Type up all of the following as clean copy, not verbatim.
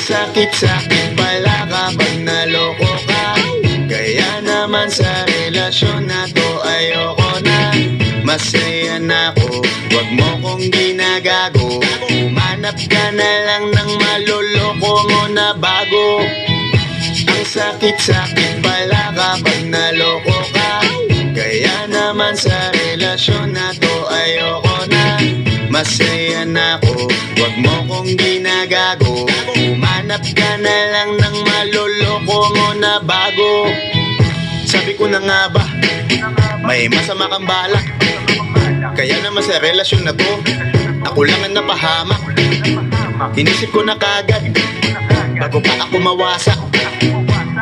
Sakit-sakit pala kapag naloko ka. Kaya naman sa relasyon na to ayoko na. Masaya na ako, wag mo kong ginagago. Humanap ka na lang ng maloloko mo na bago. Ang sakit-sakit pala kapag naloko ka. Kaya naman sa relasyon na to ayoko na. Masaya na ako, wag mo kong ginagago. Humanap ka na lang ng maloloko mo na bago. Sabi ko na nga ba, may masama kang balak. Kaya naman sa relasyon na to, ako lang ang napahamak. Inisip ko na kagad, bago pa ako mawasak.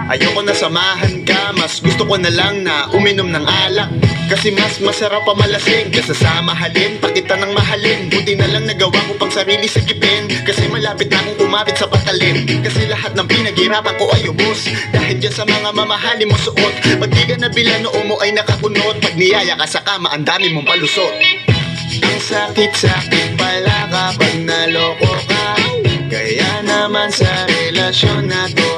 Ayoko na samahan ka, mas gusto ko na lang na uminom ng alak. Kasi mas masarap pa malasing kesa sa mahalin, pakita ng mahalin. Buti na lang nagawa ko pang sarili sa gipin. Kasi malapit na akong kumapit sa patalim. Kasi lahat ng pinaghirapan ko ay ubos dahil dyan sa mga mamahalin mo suot. Pag di ka nabila noo mo ay nakakunot. Pag niyaya ka sa kama ang dami mong palusot. Ang sakit-sakit pala kapag naloko ka. Kaya naman sa relasyon na to